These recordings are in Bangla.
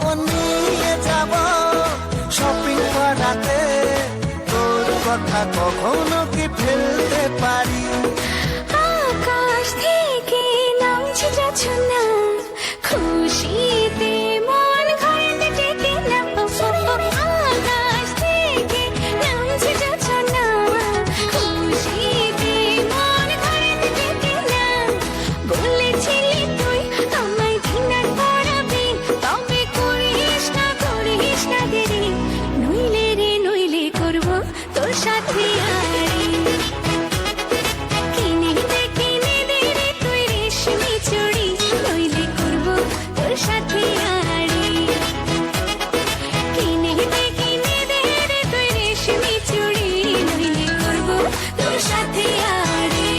ও নিয়ে যাব শপিং করাতে, তোর কথা কখনো কি ফেলতে পারি? আকাশ থেকে নামছে জোছনা, খুশিতে মন ঘরেতে টেকে না। আকাশ থেকে নামছে জোছনা, খুশিতে মন ঘরেতে টেকে না। বলেছিলি তুই আমায় ডিনার করাবি, তবে করিস না দেরি, নইলে রে নইলে করবো তোর সাথে আড়ি। কিনে দে রে তুই রেশমি চুড়ি, নইলে করবো তোর সাথে আড়ি। কিনে দে রে তুই রেশমি চুড়ি, নইলে করবো তোর সাথে আড়ি।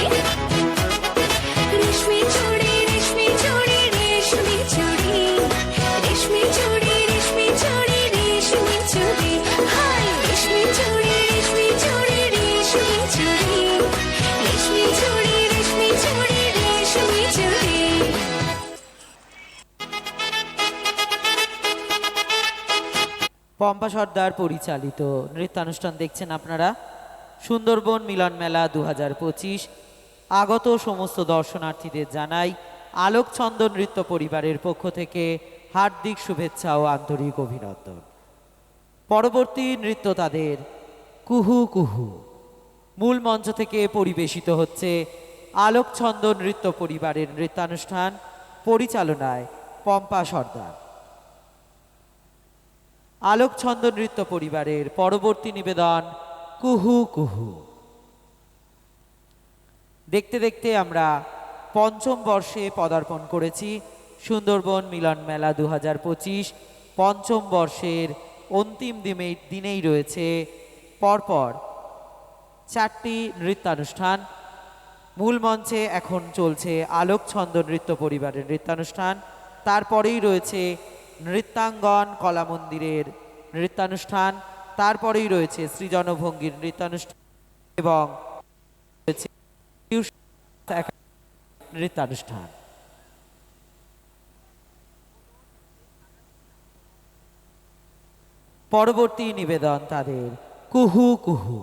রেশমি চুড়ি রেশমি চুড়ি রেশমি চুড়ি, রেশমি চুড়ি রেশমি চুড়ি রেশমি চুড়ি, হাই রেশমি চুড়ি রেশমি চুড়ি রেশমি চুড়ি, রেশমি চুড়ি রেশমি চুড়ি রেশমি চুড়ি। পম্পা সর্দার পরিচালিত নৃত্যানুষ্ঠান দেখছেন আপনারা। সুন্দরবন মিলন মেলা 2025 আগত সমস্ত দর্শনার্থীদের জানাই আলোকছন্দ নৃত্য পরিবারের পক্ষ থেকে হার্দিক শুভেচ্ছা ও আন্তরিক অভিনন্দন। পরবর্তী নৃত্য তাদের কুহু কুহু। মূল মঞ্চ থেকে পরিবেশিত হচ্ছে আলোকছন্দ নৃত্য পরিবারের নৃত্যানুষ্ঠান, পরিচালনায় পম্পা সর্দার। আলোকছন্দ নৃত্য পরিবারের পরবর্তী নিবেদন কুহু কুহু। দেখতে দেখতে আমরা পঞ্চম বর্ষে পদার্পণ করেছি। সুন্দরবন মিলন মেলা 2025 পঞ্চম বর্ষের অন্তিম দিনেই রয়েছে পরপর 4টি নৃত্যানুষ্ঠান। মূল মঞ্চে এখন চলছে আলোকছন্দ নৃত্য পরিবারের নৃত্যানুষ্ঠান, তারপরেই রয়েছে নৃত্যাঙ্গন কলা মন্দিরের নৃত্যানুষ্ঠান, তারপরেই রয়েছে সৃজনভঙ্গির নৃত্যানুষ্ঠান এবং নৃত্যানুষ্ঠান। পরবর্তী নিবেদন তাদের কুহু কুহু।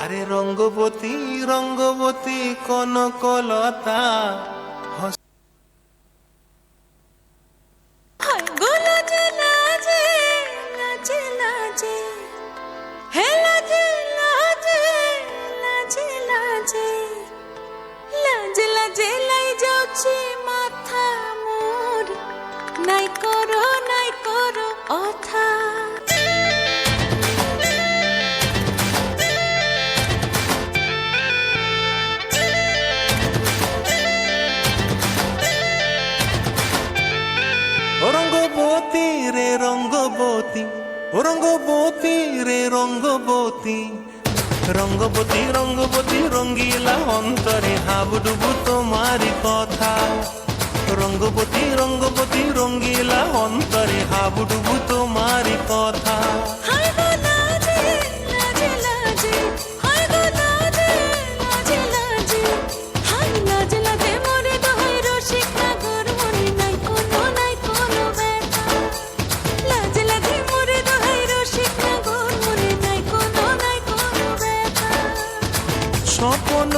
আরে রঙ্গবতী রঙ্গবতী কনকলতা মাথা মোর নাই করো অথা। ও রঙ্গবতী রে রঙ্গবতী, রঙ্গবতী রঙ্গবতী রঙ্গিলা অন্তরে হাবুডুবু তোমারি কথা। রঙ্গবতী রঙ্গবতী রঙ্গিলা অন্তরে হাবুডুবু তোমারি কথা। হায় গো লাজে লাজে লাজে, হায় গো লাজে লাজে লাজে, হায় লাজে লাজে মরে দোহাই রসিক নাগর মনে নাই কোনো ব্যথা। লাজে লাজে মরে দোহাই রসিক নাগর মনে নাই কোনো ব্যথা। স্বপ্ন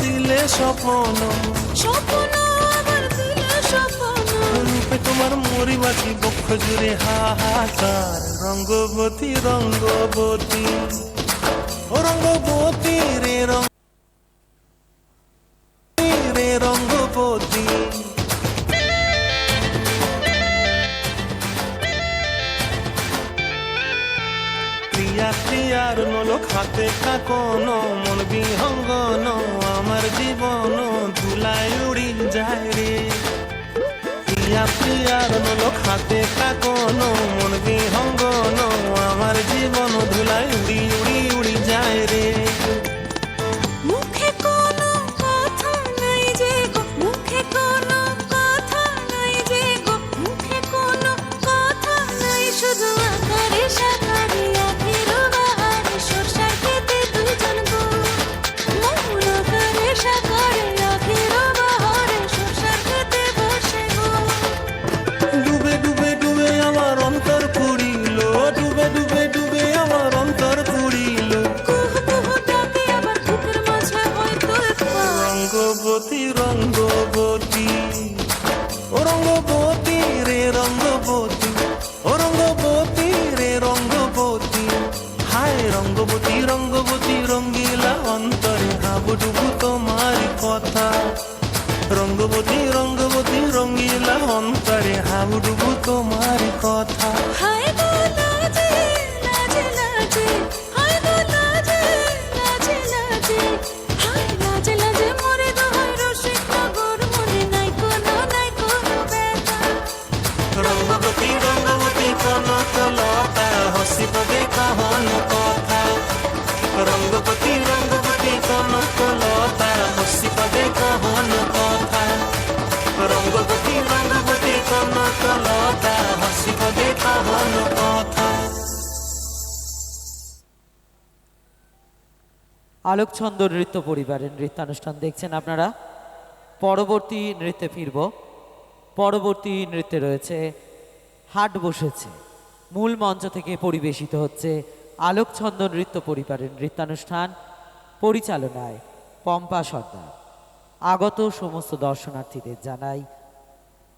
দিলে স্বপ্ন, স্বপ্ন আবার দিলে স্বপ্ন, রূপে তোমার মরিবাসী বক্ষ জুড়ে হাহাকার। রঙ্গবতী রঙ্গবতী, ও রঙ্গবতী রে রঙ্গবতী। প্রিয়া প্রিয়ার নলক হাতে কাকন, মন বিহঙ্গন আমার জীবন ধুলায় উড়ি যায় রে। প্রিয়া প্রিয়ার নলক হাতে কাকন, মন বিহঙ্গন আমার জীবন ধুলায় উড়ি উড়ি উড়ি যায় রে। মুখে কোনো কথা নাই যে গো, মুখে কোনো কথা নাই যে গো, মুখে কোনো কথা নাই, শুধু আকারে সাকারে আখের বাহারে সরষার খেতে দুজন গো। মন আকারে সাকারে আখের বাহারে সরষার খেতে বসে গো। ডুবে ডুবে ডুবে আমার অন্তর পুরিল, ডুবে ডুবে ডুবে আমার অন্তর পুরিল। কুহু কুহু ডাকে আবার বুকের মাঝে হয়তো একবার। রঙ্গবতী রঙ্গবতী, ও রঙ্গবতী রে রঙ্গবতী, ও রঙ্গবতী রে রঙ্গবতী। হায় রঙ্গবতী রঙ্গবতী রঙ্গিলা অন্তরে হাবুডুবু তোমারি কথা। রঙ্গবতী রঙ্গবতী রঙ্গিলা অন্তরে হাবুডুবু তোমারি কথা। হায় গো লাজে লাজে লাজে, হায় গো লাজে লাজে লাজে, হায় লাজে লাজে মরে দোহাই রসিক নাগর মনে নাই কোনো ব্যথা। রঙ্গবতী রঙ্গবতী কনকলতা হসিবগে কহন কথা। রঙ্গবতী রঙ্গবতী কনকলতা হসিবগে কহন কথা। রঙ্গবতী রঙ্গবতী কনকলতা হসিবগে কহন কথা। আলোকছন্দ নৃত্য পরিবারের নৃত্যানুষ্ঠান দেখছেন আপনারা। পরবর্তী নৃত্যে ফিরব। পরবর্তী নৃত্যে রয়েছে হাট বসেছে। মূল মঞ্চ থেকে পরিবেশিত হচ্ছে আলোকছন্দ নৃত্য পরিবারের নৃত্যানুষ্ঠান, পরিচালনায় পম্পা সর্দার। আগত সমস্ত দর্শনার্থীদের জানাই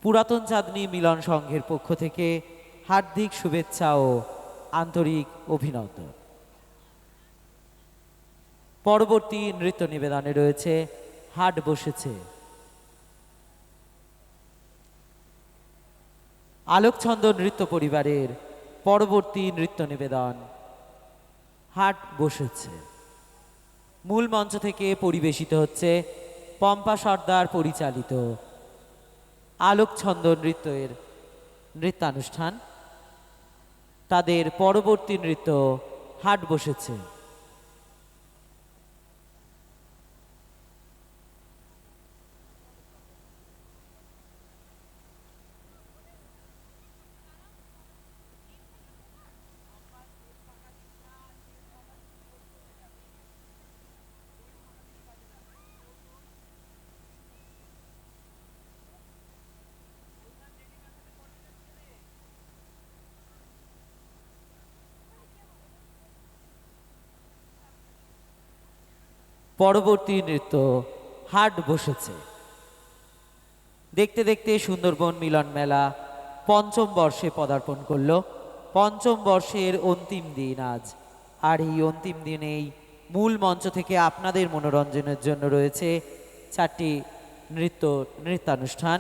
পুরাতন চাঁদনী মিলন সংঘের পক্ষ থেকে হার্দিক শুভেচ্ছা ও আন্তরিক অভিনন্দন। পরবর্তী নৃত্য নিবেদনে রয়েছে হাট বসেছে। আলোকছন্দ নৃত্য পরিবারের পরবর্তী নৃত্য নিবেদন হাট বসেছে। মূল মঞ্চ থেকে পরিবেশিত হচ্ছে পম্পা সর্দার পরিচালিত আলোকছন্দ নৃত্যের নৃত্যানুষ্ঠান। তাদের পরবর্তী নৃত্য হাট বসেছে। পরবর্তী নৃত্য হাট বসেছে। দেখতে দেখতে সুন্দরবন মিলন মেলা পঞ্চম বর্ষে পদার্পণ করল। পঞ্চম বর্ষের অন্তিম দিন আজ। আর এই অন্তিম দিনেই মূল মঞ্চ থেকে আপনাদের মনোরঞ্জনের জন্য রয়েছে চারটি নৃত্যানুষ্ঠান।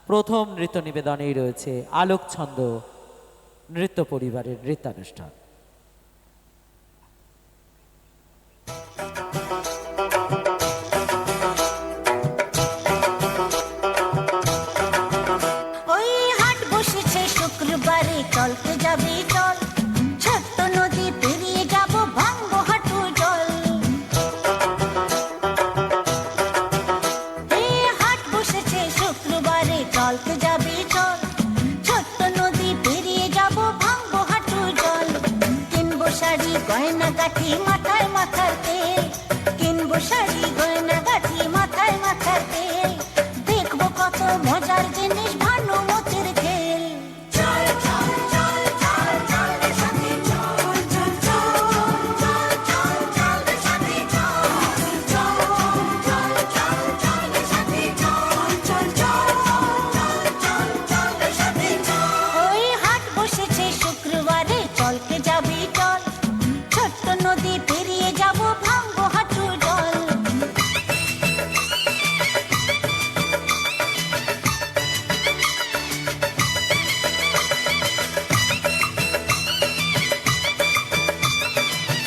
প্রথম নৃত্য নিবেদনেই রয়েছে আলোকছন্দ নৃত্য পরিবারের নৃত্যানুষ্ঠান। ওই হাট বসেছে শুক্রবারে, চলতে যাবি চল। গয়না গাঠি মাথায় মাথার তেল, কিনবো শাড়ি গয়না গাঠি মাথায় মাথার তেল, দেখবো কত মজার জিনিস ভানুমতির